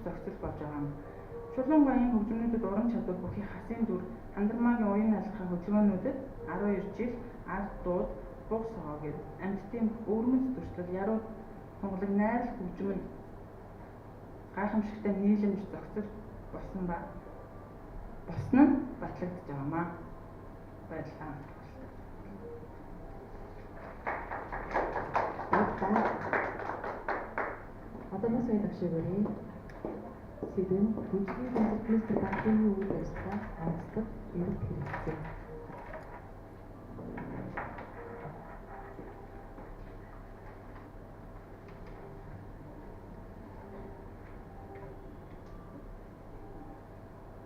зохицол болж байгаа юм. Чулуун баян хөгжмөнүүдэд уран чадвар бүхий хасын дүр Андрамаагийн уян алхах хөдөлгөөнүүдэд 12 жил арт дууд буг согоо гэд амьтдын өвөрмөц зуршлал яруу тунгалаг найрал хөгжмөн гайхамшигтай нийлэмж зохицол болсон нь батлагдж байгаамаа. Баярлалаа. Одоо бас яг ашигурын сэдвэн бүжгийн концертмистр багтны үйл ажиллагаа онцлог эрт хэрэгцээ.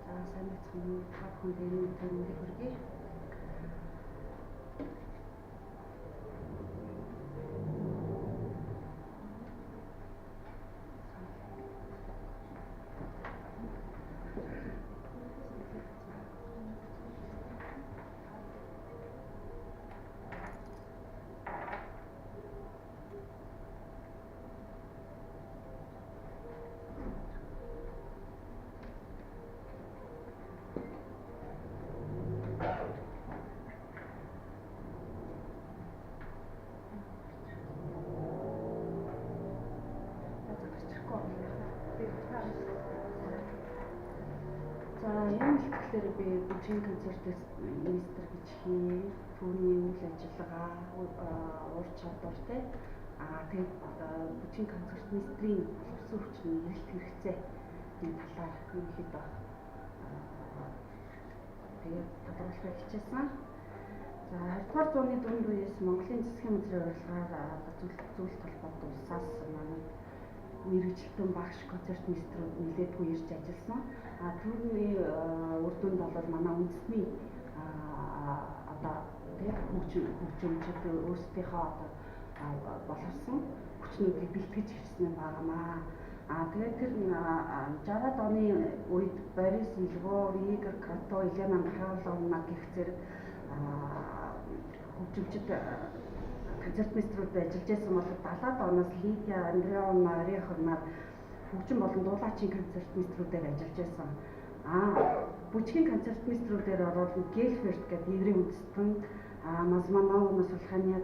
За сайн мэцэн та бүхэнд төрөмгийн хүргэе. За энэ хэлбэлээр би бүжгийн концертээс министр гэж хий, түүний үйл ажиллагаа, ур чадвартай тэгээд бүжгийн концертмистрийн боловсон хүчний эрэлт хэрэгцээ талаар ерөнхийдөө тэгээд тодорхойлохыг хичээсэн. За 20-р зууны дунд үеэс Монголын засгийн газрын урилгаар зөвлөлт холбоот улсаас манай мэргэжилтэн багш концертмистрүүд нэлээдгүй ирж ажилласан. Түүний үр дүнд бол манай үндэсний одоо хөгжимчид өөрсдийнхөө одоо боловсон хүчнүүдийг бэлтгэж ирсэн байгаамаа. Тэгээд тэр 60-аад оны үед Борис Ильгов, Игорь Крато, Елена Михайловна гэх зэрэг хөгжимчид концертмистрүүд ажиллаж байсан бол 70-аад оноос Лидия Андреевна Ореховнаар хөгжим болон дуулаачийн концертмистрүүдээр ажиллаж байсан. Бүжгийн концертмистрүүдээр орол Гельферт гэдэг еврей үндэстэн, Мазманов, Насулханя,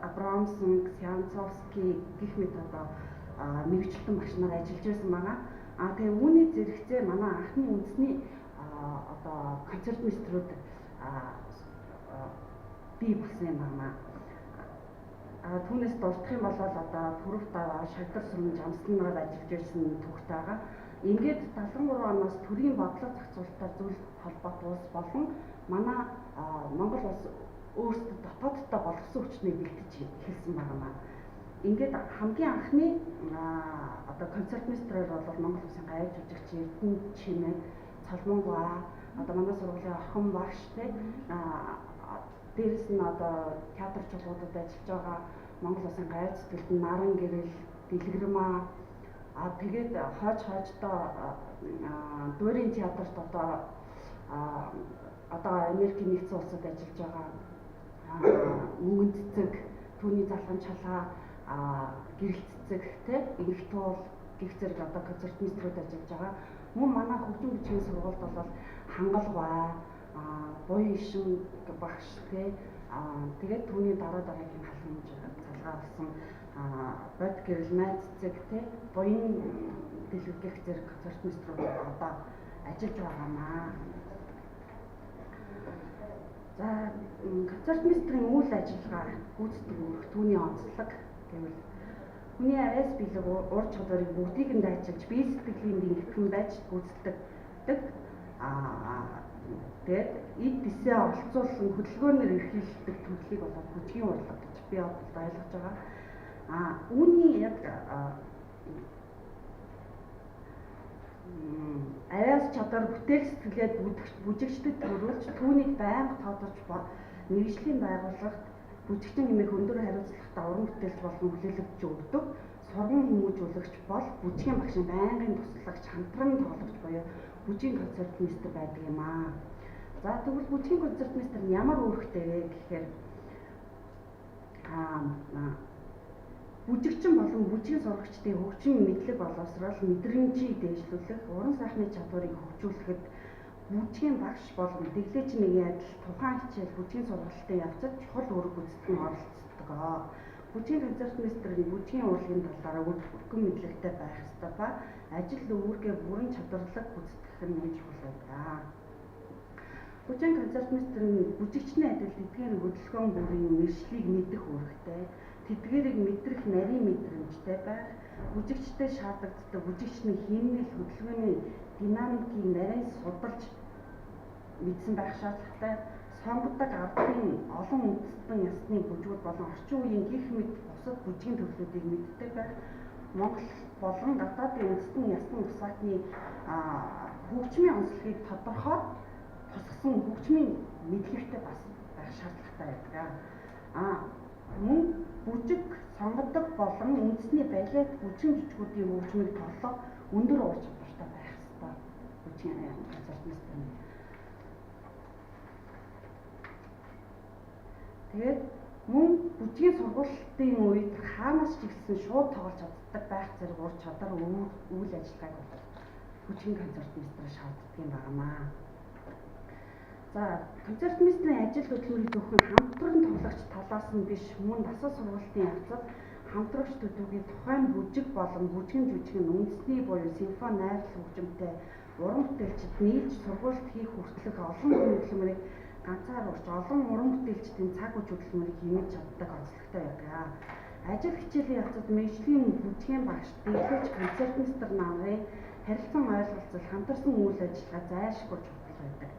Абрамсон, Ксянцовский гэх мэт одоо мэргэжилтэн багш нар ажиллаж байсан байгаа. Тэгээ үүний зэрэгцээ манай анхны үндэсний одоо концертмистрүүд бий болсон юм байна. Түүнээс дурдах юм бол одоо Түрэг даваа шагдар сүрэн жамснаар ажиллаж байсан түүхтэй байгаа. Ингээд 73 оноос төрийн бодлого зохицуулалтаар зүйл холбоот улс болон манай Монгол улс өөрсдөө дотооддоо боловсон хүчнийг бэлтэж эхэлсэн байна. Ингээд хамгийн анхны одоо концертмистрээр бол Монгол улсын гайвал жүжигч Эрдэнэ Чимээ, Цолмонгоо, одоо манай сургуулийн орхон багш дээрээс нь одоо театр чуулгуудад ажиллаж байгаа Монгол улсын гайвал зүтгэлтэн Наран гэрэл, Дэлгэрмаа тэгээд хойждоо дуурийн театрт одоо Америкийн нэгдсэн улсад ажиллаж байгаа мөнгөн цэцэг, түүний залган чалаа, гэрэл цэцэг энх туул гэх зэрэг одоо концертмистрүүд ажиллаж байгаа. Мөн манай хөгжим бүжгийн сургуульд бол Хангалбай, Буян ишин багш тэгээд түүний дараагийн халамж залгаа болсон бод гэрэл найз цэцэг буян дэлгэр гэх зэрэг концертмистрүүд одоо ажиллаж байгаамаа. За концертмистрийн үйл ажиллагаа гүйцэтгэх үүрэг түүний онцлог гэвэл хүний араас бэлэг ур чадварыг бүгдийг нь дайчилж бие сэтгэлийн нэгтгэн байж гүйцэтгэдэг. Тэгээд эд бисээ оролцуулсан хөдөлгөөнөөр эрхэлдэг төлөвлөлийг болоод бүжгийн урлаг гэж би ойлгож байгаа. Үүний яг аяас чадвар бүтээл сэтгэлээд бүжигчдэд төрүүлж түүнийг байнга тоодорч мэргэжлийн байгууллагт бүжигчин нэмэх өндөр хариуцлагатай уран бүтээлч болон хүлээлгэж өгдөг. Сурган хүмүүжүүлэгч бол бүжгийн багшийн байнгын туслагч, хамтран тоглогч буюу бүжгийн концертмистр байдаг юм аа. За тэгвэл бүжгийн концертмистр нь ямар үүрэгтэй вэ гэхээр бүжигчин болон бүжгийн сурагчдын хөгжим мэдлэг боловсрол мэдрэмжийг дээшлүүлэх, уран сайхны чадварыг хөгжүүлэхэд бүжгийн багш болон дэглээчийн нэгэн адил тухайн хичээл бүжгийн сургалтын явцад чухал үүрэг гүйцэтгэн оролцдог. Бүжгийн концертмейстер нь бүжгийн урлагийн талаар өргөн мэдлэгтэй байх ёстой ба ажил үүргээ бүрэн чадварлаг гүйцэтгэх нь чухал байдаг. Бүжгийн концертмейстер нь бүжигчний адил тэдгээр хөдөлгөөн бүрийн мэргэжлийг мэдэх үүрэгтэй, тэдгээрийг мэдрэх нарийн мэдрэмжтэй байх, бүжигчтэй шаардлагатай бүжигчний хэмнэл хөдөлгөөний динамикийг нарийн судалж мэдсэн байх шаардлагатай, сонгодог ардын олон үндэстэн ясны бүжгүүд болон орчин үеийн гих мэд бусад бүжгийн төрлүүдийг мэддэг байх, Монгол болон гадаадын үндэстэн ясны усаатны хөгжмийн онцлогийг тодорхой тусгасан хөгжмийн мэдлэгтэй бас байх шаардлагатай байдаг. Мөн бүжиг сонгодог болон үндэсний балет бүжгийн жүжигчдийн хөгжмийг тоглох өндөр ур чадвартай байх ёстой. Бүжгийн концертмейстер нь. Тэгээд мөн бүжгийн сургалтын үед хаанаас ч ихсэн шууд тоглож чаддаг байх зэрэг ур чадвар үйл ажиллагааг бол бүжгийн концертмейстер шаарддаг юм байна. За, концертмейстерийн ажил хөдөлмөрийг зөвхөн хамтран тоглогч талаас нь биш, мөн дасгал сургалтын явцад хамтрагч төдийгүй тухайн бүжиг болон бүжгийн жүжиг нь үндэсний буюу симфони найрлал хөгжимтэй уран бүтээлчид нийлж сургалт хийх хүртэлх олон хөдөлмөрийг ганцаарч олон уран бүтээлчдийн цаг үе хөдөлмөрийг хэмнэж чаддаг онцлогтой байдаг. Ажил хичээлийн явцад мэргэжлийн бүжгийн багш, дэглэгч, концертмейстер нарын харилцан ойлголцол, хамтарсан үйл ажиллагаа зайлшгүй чухал байдаг.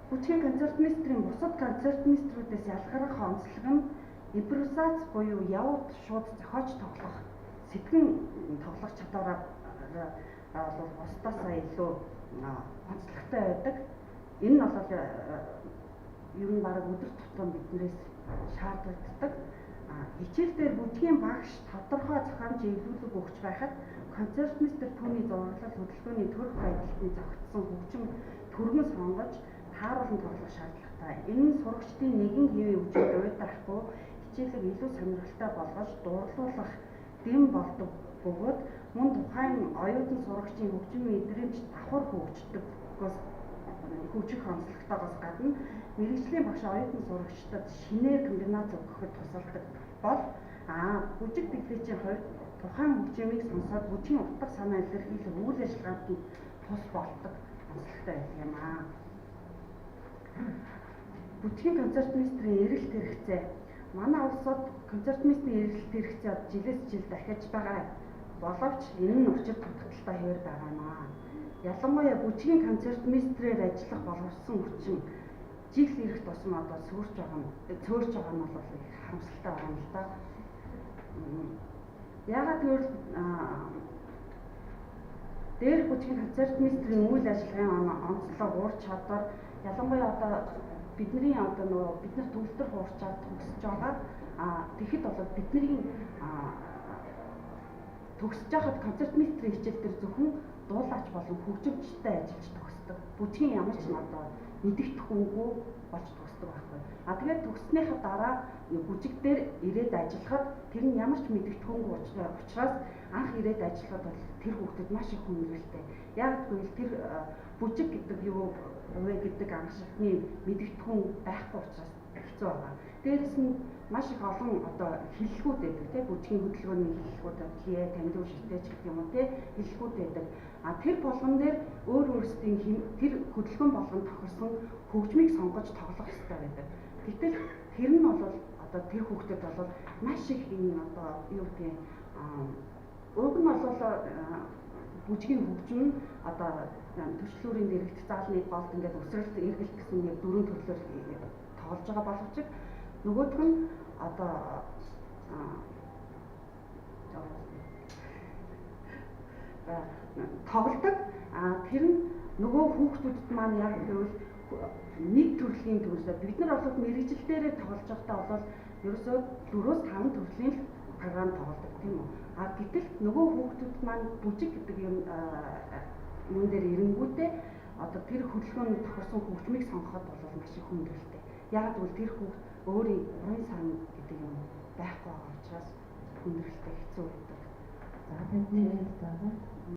Бүжгийн концертмейстерийн бусад концертмейстерүүдээс ялгарах онцлог нь импровизац буюу явд шууд зохиож тоглох, сэтгэн тоглох чадвараар бол бусдаасаа илүү онцлогтой байдаг. Энэ нь бол ер нь бараг өдөр тутам биднээс шаардлагатай. Хичээл дээр бүжгийн багш тодорхой зохиомжийн илүүлэг өгч байхад концертмейстер түүний зураглал хөдөлгөөний төрх байдалтын зохицсон хөгжим түргэн сонгож тааруулан тоглох шаардлагатай. Энэ нь сурагчдын нэгэн хэвийн хөгжмөд уйдахгүй хичээлийг илүү сонирхолтой болгож дуурлуулах дэм болдог бөгөөд мөн тухайн оюутан сурагчийн хөгжмийн мэдрэмж давхар хөгжих онцлогтойгоос гадна мэргэжлийн багш оюутан сурагчдад шинээр комбинац өгөхөд тусалдаг бол бүжиг дэглэгчийн хувьд тухайн хөгжмийг сонсоод бүжгийн утга санаа илэрхийлэх үйл ажиллагаанд нь тус болдог онцлогтой байдаг юм аа. Бүжгийн концертмейстерийн эрэлт хэрэгцээ. Манай улсад концертмейстерийн эрэлт хэрэгцээ жилээс жил дахиж байгаа боловч энэ нь учир дутагдaltaй хэвээр байгаа юм аа. Ялангуяа бүжгийн концертмейстерээр ажиллах боловсон хүчин жил ирэх тусам одоо цөөрч байгаа нь бол их харамсалтай байгаа юм л да. Яагаад гэвэл дээрх бүжгийн концертмейстерийн үйл ажиллагааны онцлог, ур чадвар ялангуяа одоо бидний төвлөрөх ур чадвар төгсөж байгаа. Тэгэхэд бол бидний төгсөж байхад концертмейстерийн хичээл дээр зөвхөн дуулаач болон хөгжимчтэй ажиллаж төгсдөг. Бүжгийн ямар ч одоо мэдэгдэхүүнгүй болж төгсдөг байхгүй. Тэгээд төгснөхийн дараа бүжиг дээр ирээд ажиллахад тэр нь ямар ч мэдэгдэхүүнгүй учраас анх ирээд ажиллахад бол тэр хүүхдэд маш их хүндрэлтэй. Яг гэвэл тэр бүжиг гэдэг юу вэ гэдэг анхшилтны мэдэгдэхүүн байхгүй учраас хэцүү байгаа. Дээрээс нь маш их олон одоо хэллэгүүд байдаг тийм бүжгийн хөдөлгөөний хэллэгүүд плие, тамилуу ширтэж гэх юм уу тийм хэллэгүүд байдаг. Тэр болгон дээр өөр өөрсдийн тэр хөдөлгөөн болгонд тохирсон хөгжмийг сонгож тоглох хэрэгтэй байдаг. Гэтэл тэр нь бол одоо тэр хүүхдэд бол маш их энэ одоо юу гэдэг уг нь бол бүжгийн хөгжим одоо төчлүүрийн дэрэгдэх заалны голд ингээд өсрэлт эргэлт гэсэн нэг дөрвөн төрлөөр тоглож байгаа боловч нөгөөх нь одоо тоглодог. Тэр нь нөгөө хүүхдүүдэд маань яг гэвэл нэг төрлийн төрөлөө бид нар бол мэргэжил дээрээ тоглож байхдаа бол ерөөсөө 4-5 төрлийн програм тоглодог тийм үү. Гэтэл нөгөө хүүхдүүд маань бүжиг гэдэг юм дээр ирэнгүүтээ одоо тэр хөдөлгөөнд тохирсон хөгжмийг сонгоход бол маш их хүндрэлтэй. Яг бол тэр хүүхд өөрийн уран сан гэдэг юм байхгүй байгаа учраас хүндрэлтэй хэцүү байдаг. За танд нэмэлт байгаа.